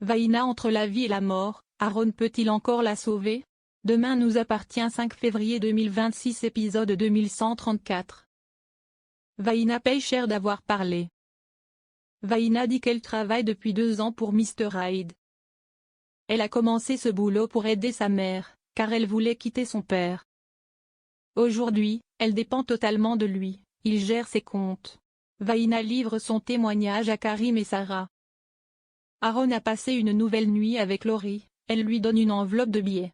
Vaïna entre la vie et la mort, Aaron peut-il encore la sauver? Demain nous appartient 5 février 2026 épisode 2134. Vaïna paye cher d'avoir parlé. Vaïna dit qu'elle travaille depuis 2 ans pour Mr. Hyde. Elle a commencé ce boulot pour aider sa mère, car elle voulait quitter son père. Aujourd'hui, elle dépend totalement de lui, il gère ses comptes. Vaïna livre son témoignage à Karim et Sarah. Aaron a passé une nouvelle nuit avec Lori, elle lui donne une enveloppe de billets.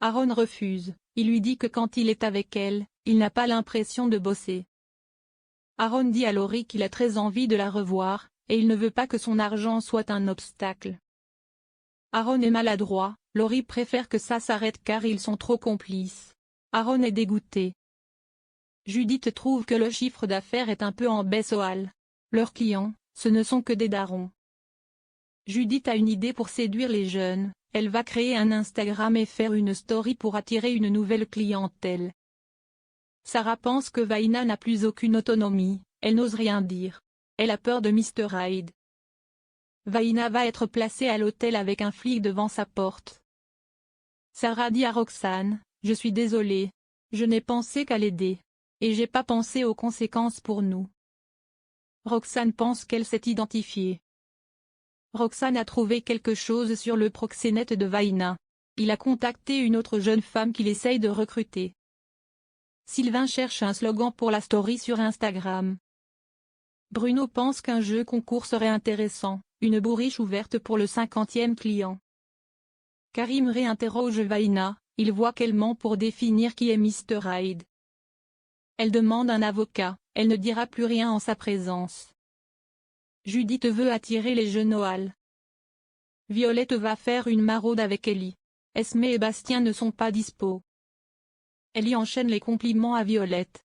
Aaron refuse, il lui dit que quand il est avec elle, il n'a pas l'impression de bosser. Aaron dit à Lori qu'il a très envie de la revoir, et il ne veut pas que son argent soit un obstacle. Aaron est maladroit, Lori préfère que ça s'arrête car ils sont trop complices. Aaron est dégoûté. Judith trouve que le chiffre d'affaires est un peu en baisse au hall. Leurs clients, ce ne sont que des darons. Judith a une idée pour séduire les jeunes, elle va créer un Instagram et faire une story pour attirer une nouvelle clientèle. Sarah pense que Vaïna n'a plus aucune autonomie, elle n'ose rien dire. Elle a peur de Mr. Hyde. Vaïna va être placée à l'hôtel avec un flic devant sa porte. Sarah dit à Roxane, « Je suis désolée. Je n'ai pensé qu'à l'aider. Et j'ai pas pensé aux conséquences pour nous. » Roxane pense qu'elle s'est identifiée. Roxane a trouvé quelque chose sur le proxénète de Vaïna. Il a contacté une autre jeune femme qu'il essaye de recruter. Sylvain cherche un slogan pour la story sur Instagram. Bruno pense qu'un jeu concours serait intéressant, une bourriche ouverte pour le 50e client. Karim réinterroge Vaïna, il voit qu'elle ment pour définir qui est Mr. Hyde. Elle demande un avocat, elle ne dira plus rien en sa présence. Judith veut attirer les jeunes au hall. Violette va faire une maraude avec Ellie. Esme et Bastien ne sont pas dispo. Ellie enchaîne les compliments à Violette.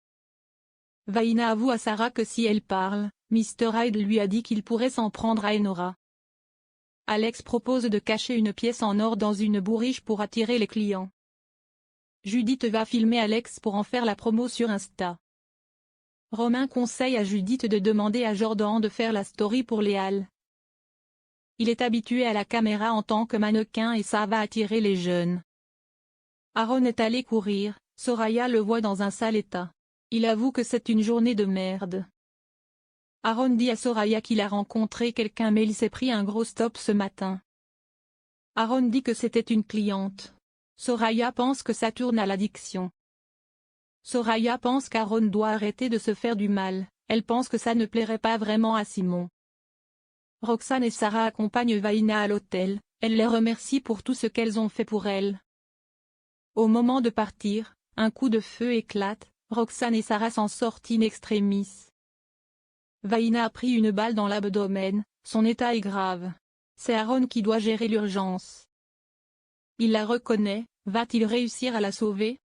Vaïna avoue à Sarah que si elle parle, Mr. Hyde lui a dit qu'il pourrait s'en prendre à Enora. Alex propose de cacher une pièce en or dans une bourriche pour attirer les clients. Judith va filmer Alex pour en faire la promo sur Insta. Romain conseille à Judith de demander à Jordan de faire la story pour les halles. Il est habitué à la caméra en tant que mannequin et ça va attirer les jeunes. Aaron est allé courir, Soraya le voit dans un sale état. Il avoue que c'est une journée de merde. Aaron dit à Soraya qu'il a rencontré quelqu'un mais il s'est pris un gros stop ce matin. Aaron dit que c'était une cliente. Soraya pense que ça tourne à l'addiction. Soraya pense qu'Aaron doit arrêter de se faire du mal, elle pense que ça ne plairait pas vraiment à Simon. Roxane et Sarah accompagnent Vaïna à l'hôtel, elle les remercie pour tout ce qu'elles ont fait pour elle. Au moment de partir, un coup de feu éclate, Roxane et Sarah s'en sortent in extremis. Vaïna a pris une balle dans l'abdomen, son état est grave. C'est Aaron qui doit gérer l'urgence. Il la reconnaît, va-t-il réussir à la sauver?